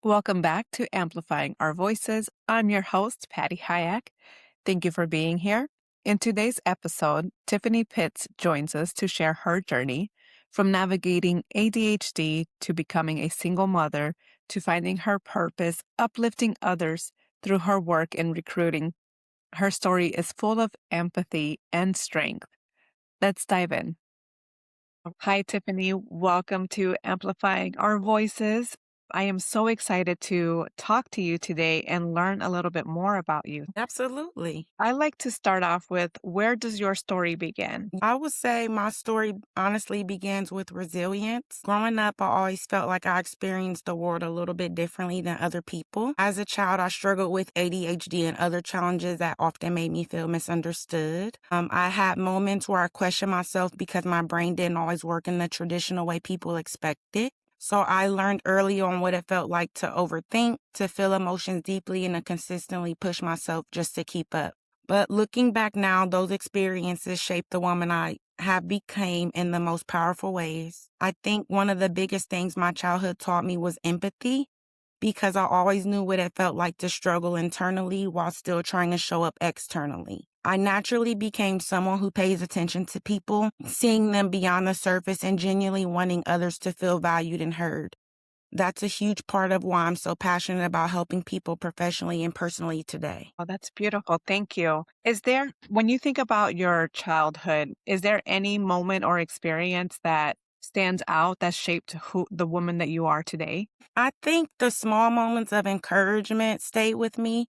Welcome back to Amplifying Our Voices. I'm your host, Patty Hayek. Thank you for being here. In today's episode, Tiffany Pitts joins us to share her journey from navigating ADHD to becoming a single mother to finding her purpose, uplifting others through her work in recruiting. Her story is full of empathy and strength. Let's dive in. Hi, Tiffany. Welcome to Amplifying Our Voices. I am so excited to talk to you today and learn a little bit more about you. Absolutely. I like to start off with, where does your story begin? I would say my story honestly begins with resilience. Growing up, I always felt like I experienced the world a little bit differently than other people. As a child, I struggled with ADHD and other challenges that often made me feel misunderstood. I had moments where I questioned myself because my brain didn't always work in the traditional way people expected. So I learned early on what it felt like to overthink, to feel emotions deeply, and to consistently push myself just to keep up. But looking back now, those experiences shaped the woman I have become in the most powerful ways. I think one of the biggest things my childhood taught me was empathy because I always knew what it felt like to struggle internally while still trying to show up externally. I naturally became someone who pays attention to people, seeing them beyond the surface and genuinely wanting others to feel valued and heard. That's a huge part of why I'm so passionate about helping people professionally and personally today. Oh, that's beautiful. Thank you. When you think about your childhood, is there any moment or experience that stands out that shaped the woman that you are today? I think the small moments of encouragement stayed with me.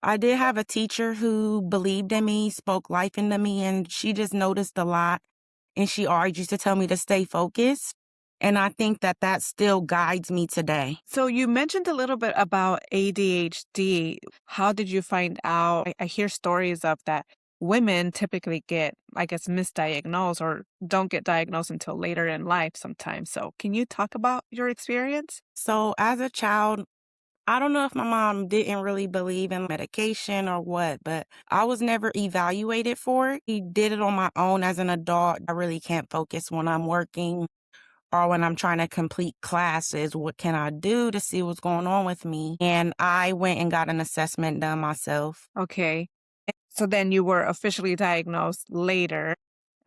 I did have a teacher who believed in me, spoke life into me, and she just noticed a lot. And she always used to tell me to stay focused. And I think that that still guides me today. So you mentioned a little bit about ADHD. How did you find out? I hear stories of that women typically get, I guess, misdiagnosed or don't get diagnosed until later in life sometimes. So can you talk about your experience? So as a child, I don't know if my mom didn't really believe in medication or what, but I was never evaluated for it. He did it on my own as an adult. I really can't focus when I'm working or when I'm trying to complete classes. What can I do to see what's going on with me? And I went and got an assessment done myself. Okay. So then you were officially diagnosed later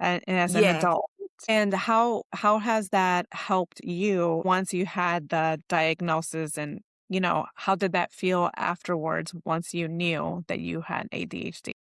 and as an Yes. adult. And how has that helped you once you had the diagnosis and how did that feel afterwards once you knew that you had ADHD?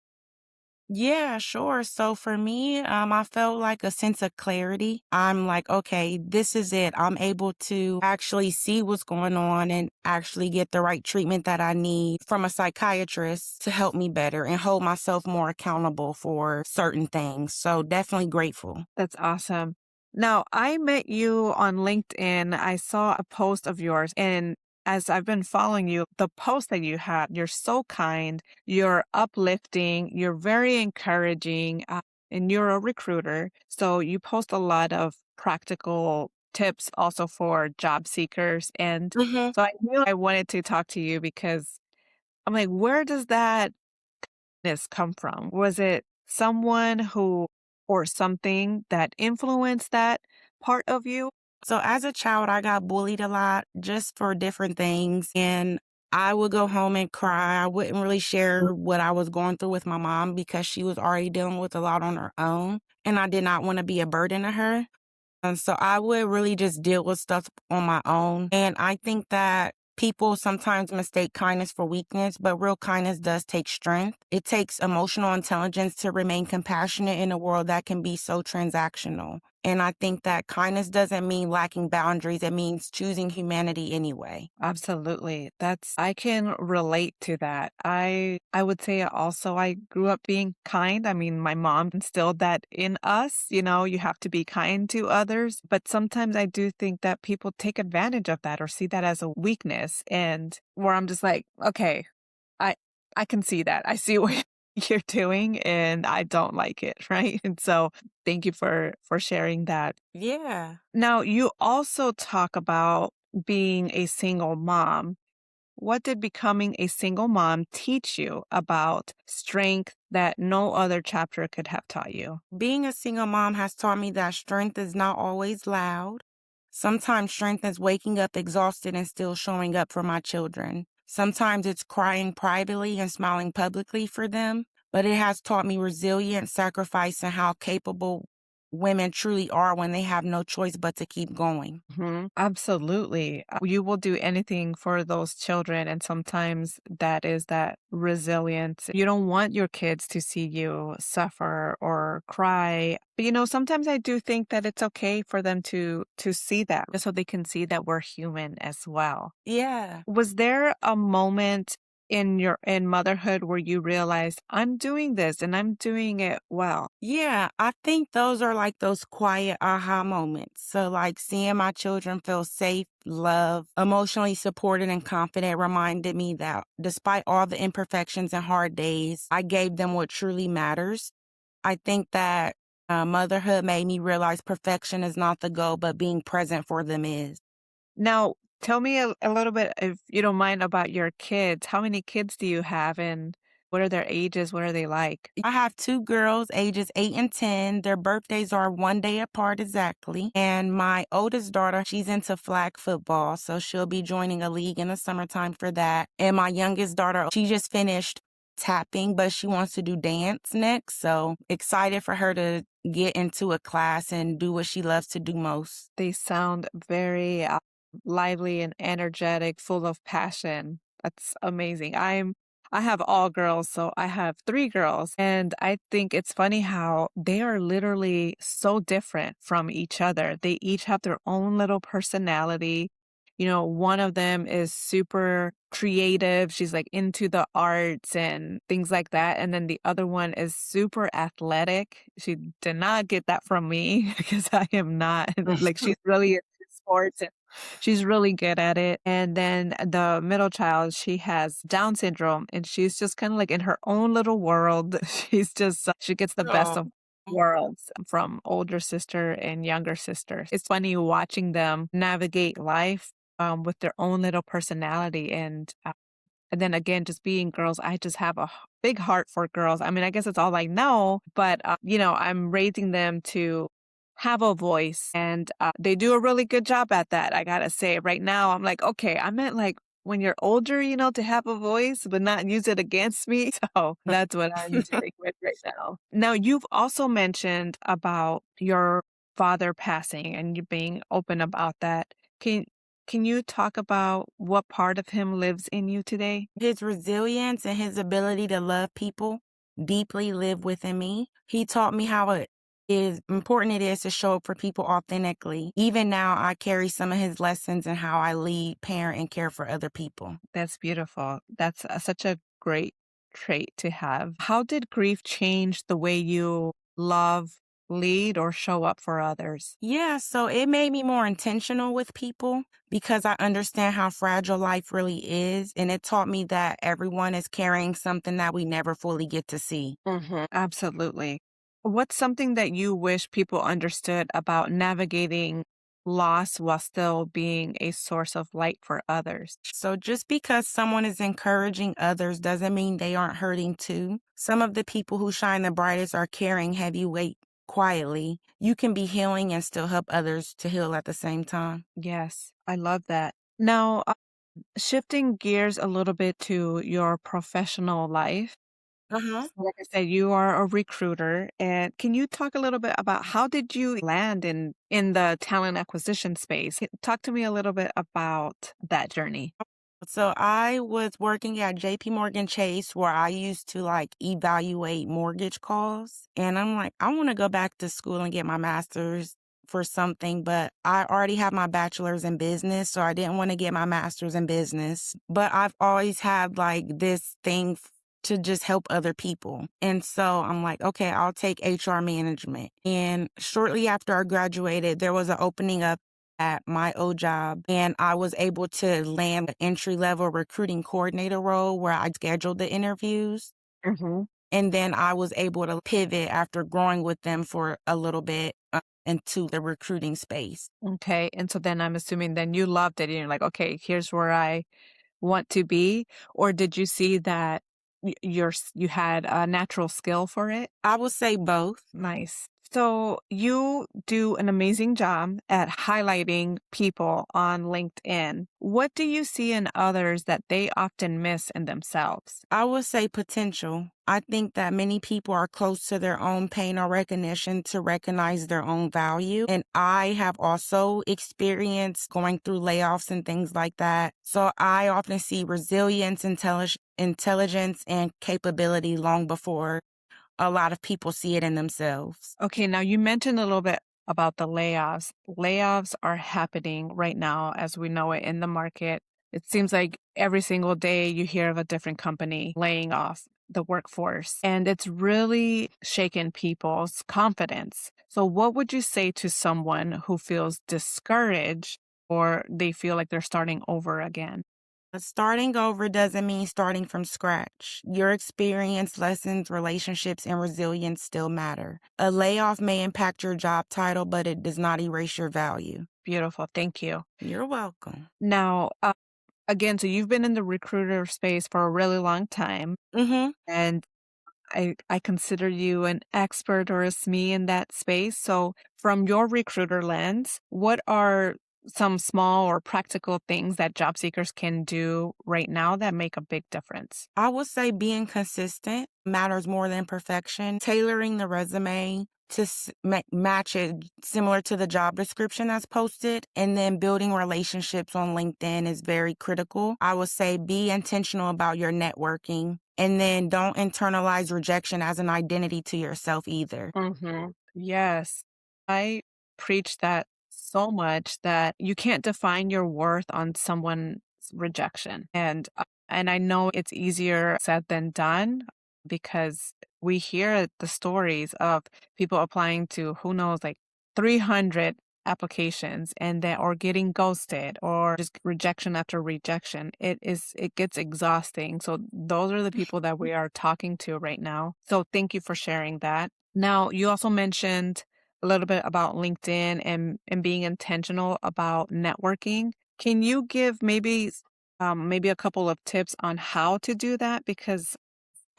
Yeah, sure. So for me, I felt like a sense of clarity. I'm like, okay, this is it. I'm able to actually see what's going on and actually get the right treatment that I need from a psychiatrist to help me better and hold myself more accountable for certain things. So definitely grateful. That's awesome. Now, I met you on LinkedIn. I saw a post of yours, and as I've been following you, the post that you had, you're so kind, you're uplifting, you're very encouraging, and you're a recruiter. So you post a lot of practical tips also for job seekers. And Hmm. so I knew I wanted to talk to you because I'm like, where does that this come from? Was it someone who or something that influenced that part of you? So as a child, I got bullied a lot just for different things. And I would go home and cry. I wouldn't really share what I was going through with my mom because she was already dealing with a lot on her own. And I did not want to be a burden to her. And so I would really just deal with stuff on my own. And I think that people sometimes mistake kindness for weakness, but real kindness does take strength. It takes emotional intelligence to remain compassionate in a world that can be so transactional. And I think that kindness doesn't mean lacking boundaries. It means choosing humanity anyway. Absolutely. I can relate to that. I would say also I grew up being kind. I mean, my mom instilled that in us, you have to be kind to others, but sometimes I do think that people take advantage of that or see that as a weakness and where I'm just like, okay, I I can see that. I see what you're doing and I don't like it, right? And so thank you for sharing that. Yeah. Now, you also talk about being a single mom. What did becoming a single mom teach you about strength that no other chapter could have taught you? Being a single mom has taught me that strength is not always loud. Sometimes strength is waking up exhausted and still showing up for my children. Sometimes it's crying privately and smiling publicly for them, but it has taught me resilience, sacrifice, and how capable women truly are when they have no choice but to keep going. Absolutely. You will do anything for those children. And sometimes that is that resilience. You don't want your kids to see you suffer or cry. But sometimes I do think that it's okay for them to see that just so they can see that we're human as well. Yeah. Was there a moment in motherhood where you realized I'm doing this and I'm doing it well? Yeah, I think those are like those quiet aha moments. So, like seeing my children feel safe, loved, emotionally supported, and confident reminded me that despite all the imperfections and hard days, I gave them what truly matters. I think that motherhood made me realize perfection is not the goal, but being present for them is. Now, tell me a little bit, if you don't mind, about your kids. How many kids do you have, and what are their ages? What are they like? I have two girls, ages 8 and 10. Their birthdays are one day apart exactly. And my oldest daughter, she's into flag football, so she'll be joining a league in the summertime for that. And my youngest daughter, she just finished tapping, but she wants to do dance next. So excited for her to get into a class and do what she loves to do most. They sound very lively and energetic, full of passion. That's amazing. I have all girls, so I have three girls, and I think it's funny how they are literally so different from each other. They each have their own little personality. One of them is super creative. She's like into the arts and things like that. And then the other one is super athletic. She did not get that from me because I am not. Like, she's really into sports and she's really good at it. And then the middle child, she has Down syndrome and she's just kind of like in her own little world. She gets the best Oh. of worlds from older sister and younger sister. It's funny watching them navigate life with their own little personality. And then again, just being girls, I just have a big heart for girls. I mean, I guess it's all I know, but I'm raising them to have a voice, and they do a really good job at that. I gotta say, right now, I'm like, okay, I meant like when you're older, to have a voice, but not use it against me. So that's what I'm dealing with right now. Now, you've also mentioned about your father passing and you being open about that. Can can you talk about what part of him lives in you today? His resilience and his ability to love people deeply live within me. He taught me how it is important it is to show up for people authentically. Even now, I carry some of his lessons in how I lead, parent, and care for other people. That's beautiful. That's such a great trait to have. How did grief change the way you love, lead, or show up for others? Yeah, so it made me more intentional with people because I understand how fragile life really is. And it taught me that everyone is carrying something that we never fully get to see. Absolutely. What's something that you wish people understood about navigating loss while still being a source of light for others? So just because someone is encouraging others doesn't mean they aren't hurting too. Some of the people who shine the brightest are carrying heavy weight quietly. You can be healing and still help others to heal at the same time. Yes, I love that. Now, shifting gears a little bit to your professional life. Uh-huh. So like I said, you are a recruiter, and can you talk a little bit about how did you land in the talent acquisition space? Talk to me a little bit about that journey. So I was working at JP Morgan Chase where I used to like evaluate mortgage calls. And I'm like, I want to go back to school and get my master's for something, but I already have my bachelor's in business. So I didn't want to get my master's in business. But I've always had like this thing to just help other people. And so I'm like, okay, I'll take HR management. And shortly after I graduated, there was an opening up at my old job, and I was able to land an entry level recruiting coordinator role where I scheduled the interviews. Hmm. And then I was able to pivot after growing with them for a little bit into the recruiting space. Okay, and so then I'm assuming then you loved it, and you're like, okay, here's where I want to be, or did you see that? you had a natural skill for it? I would say both. Nice. So you do an amazing job at highlighting people on LinkedIn. What do you see in others that they often miss in themselves? I would say potential. I think that many people are close to their own pain or recognition to recognize their own value. And I have also experienced going through layoffs and things like that. So I often see resilience, intelligence, and capability long before a lot of people see it in themselves. Okay, now you mentioned a little bit about the layoffs. Layoffs are happening right now as we know it in the market. It seems like every single day you hear of a different company laying off the workforce, and it's really shaken people's confidence. So, what would you say to someone who feels discouraged or they feel like they're starting over again? Starting over doesn't mean starting from scratch. Your experience, lessons, relationships, and resilience still matter. A layoff may impact your job title, but it does not erase your value. Beautiful. Thank you. You're welcome. Now, again, so you've been in the recruiter space for a really long time. Mm-hmm. And I consider you an expert or a SME in that space. So, from your recruiter lens, what are some small or practical things that job seekers can do right now that make a big difference? I would say being consistent matters more than perfection. Tailoring the resume to match it similar to the job description that's posted, and then building relationships on LinkedIn is very critical. I would say be intentional about your networking, and then don't internalize rejection as an identity to yourself either. Yes. I preach that so much that you can't define your worth on someone's rejection. And I know it's easier said than done because we hear the stories of people applying to who knows like 300 applications and that or getting ghosted or just rejection after rejection. It gets exhausting. So those are the people that we are talking to right now. So thank you for sharing that. Now, you also mentioned a little bit about LinkedIn and being intentional about networking. Can you give maybe a couple of tips on how to do that? Because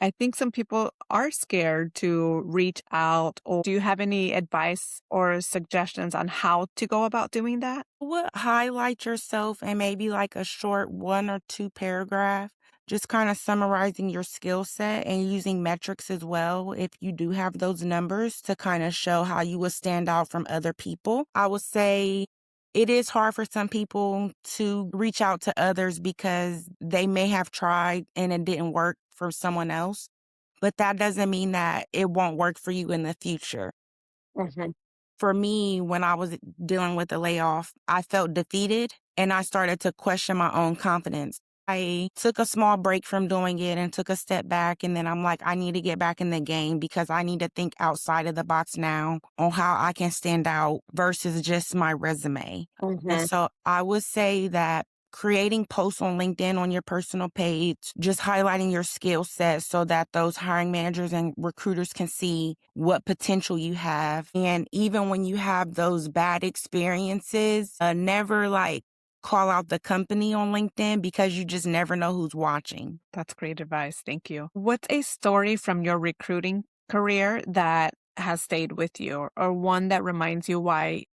I think some people are scared to reach out. Or do you have any advice or suggestions on how to go about doing that? Would highlight yourself and maybe like a short 1 or 2 paragraph, just kind of summarizing your skill set and using metrics as well. If you do have those numbers to kind of show how you would stand out from other people, I would say it is hard for some people to reach out to others because they may have tried and it didn't work for someone else, but that doesn't mean that it won't work for you in the future. Mhm. For me, when I was dealing with the layoff, I felt defeated and I started to question my own confidence. I took a small break from doing it and took a step back. And then I'm like, I need to get back in the game because I need to think outside of the box now on how I can stand out versus just my resume. And Mhm. so I would say that creating posts on LinkedIn on your personal page, just highlighting your skill set so that those hiring managers and recruiters can see what potential you have. And even when you have those bad experiences, never like call out the company on LinkedIn because you just never know who's watching. That's great advice. Thank you. What's a story from your recruiting career that has stayed with you or one that reminds you why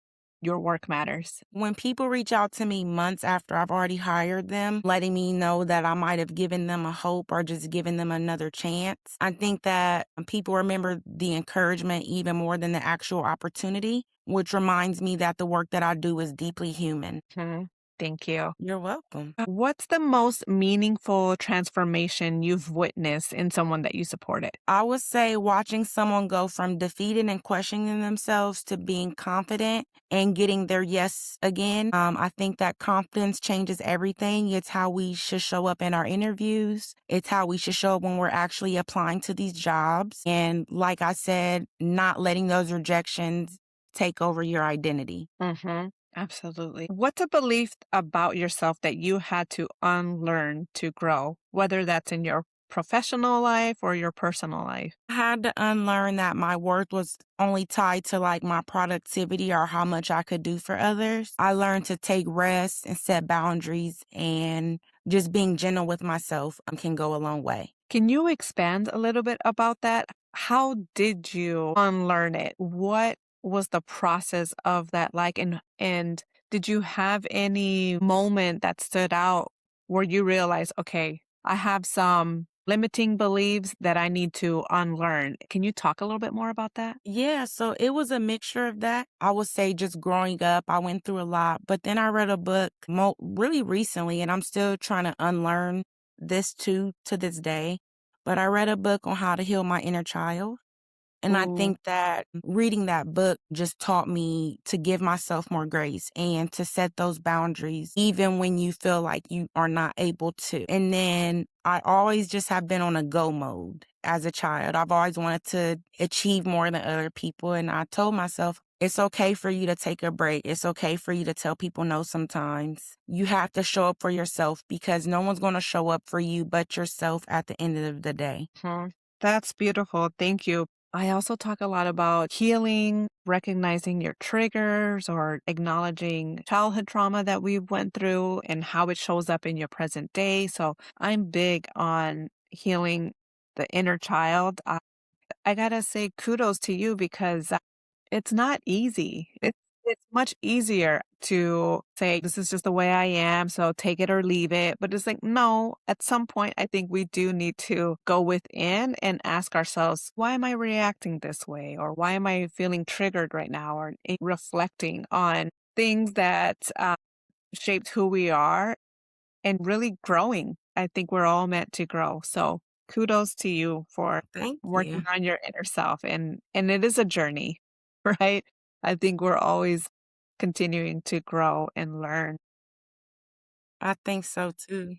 your work matters? When people reach out to me months after I've already hired them, letting me know that I might have given them a hope or just given them another chance, I think that people remember the encouragement even more than the actual opportunity, which reminds me that the work that I do is deeply human. Mhm. Thank you. You're welcome. What's the most meaningful transformation you've witnessed in someone that you supported? I would say watching someone go from defeated and questioning themselves to being confident and getting their yes again. I think that confidence changes everything. It's how we should show up in our interviews. It's how we should show up when we're actually applying to these jobs. And like I said, not letting those rejections take over your identity. Mhm. Absolutely. What's a belief about yourself that you had to unlearn to grow, whether that's in your professional life or your personal life? I had to unlearn that my worth was only tied to like my productivity or how much I could do for others. I learned to take rest and set boundaries, and just being gentle with myself can go a long way. Can you expand a little bit about that? How did you unlearn it? What was the process of that like? And did you have any moment that stood out where you realized, okay, I have some limiting beliefs that I need to unlearn? Can you talk a little bit more about that? Yeah, so it was a mixture of that. I would say just growing up, I went through a lot, but then I read a book really recently, and I'm still trying to unlearn this too to this day. But I read a book on how to heal my inner child. And I Ooh. think that reading that book just taught me to give myself more grace and to set those boundaries, even when you feel like you are not able to. And then I always just have been on a go mode as a child. I've always wanted to achieve more than other people. And I told myself, it's okay for you to take a break. It's okay for you to tell people no sometimes. You have to show up for yourself because no one's going to show up for you but yourself at the end of the day. Mhm. That's beautiful. Thank you. I also talk a lot about healing, recognizing your triggers or acknowledging childhood trauma that we went through and how it shows up in your present day. So I'm big on healing the inner child. I gotta say kudos to you because it's not easy. It's much easier to say, "This is just the way I am, so take it or leave it." But it's like, no, at some point, I think we do need to go within and ask ourselves, "Why am I reacting this way?" Or "Why am I feeling triggered right now?" Or reflecting on things that shaped who we are and really growing. I think we're all meant to grow. So kudos to you for Thank working you. on your inner self. And it is a journey, right? I think we're always continuing to grow and learn. I think so too.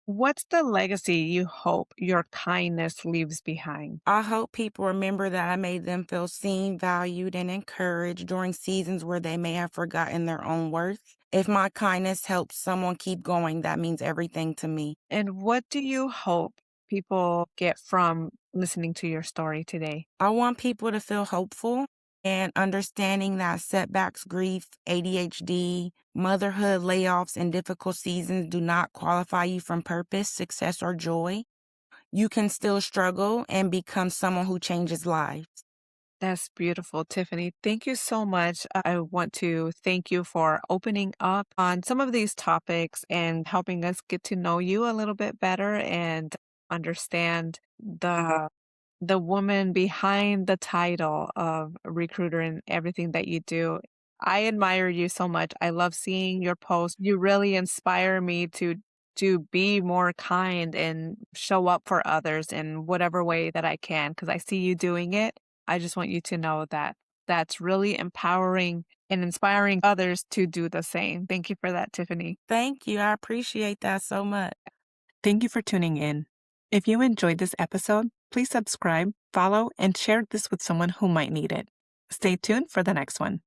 What's the legacy you hope your kindness leaves behind? I hope people remember that I made them feel seen, valued, and encouraged during seasons where they may have forgotten their own worth. If my kindness helps someone keep going, that means everything to me. And what do you hope people get from listening to your story today? I want people to feel hopeful and understanding that setbacks, grief, ADHD, motherhood, layoffs, and difficult seasons do not qualify you from purpose, success, or joy. You can still struggle and become someone who changes lives. That's beautiful, Tiffany. Thank you so much. I want to thank you for opening up on some of these topics and helping us get to know you a little bit better and understand the woman behind the title of recruiter and everything that you do. I admire you so much. I love seeing your posts. You really inspire me to be more kind and show up for others in whatever way that I can because I see you doing it. I just want you to know that that's really empowering and inspiring others to do the same. Thank you for that, Tiffany. Thank you. I appreciate that so much. Thank you for tuning in. If you enjoyed this episode, please subscribe, follow, and share this with someone who might need it. Stay tuned for the next one.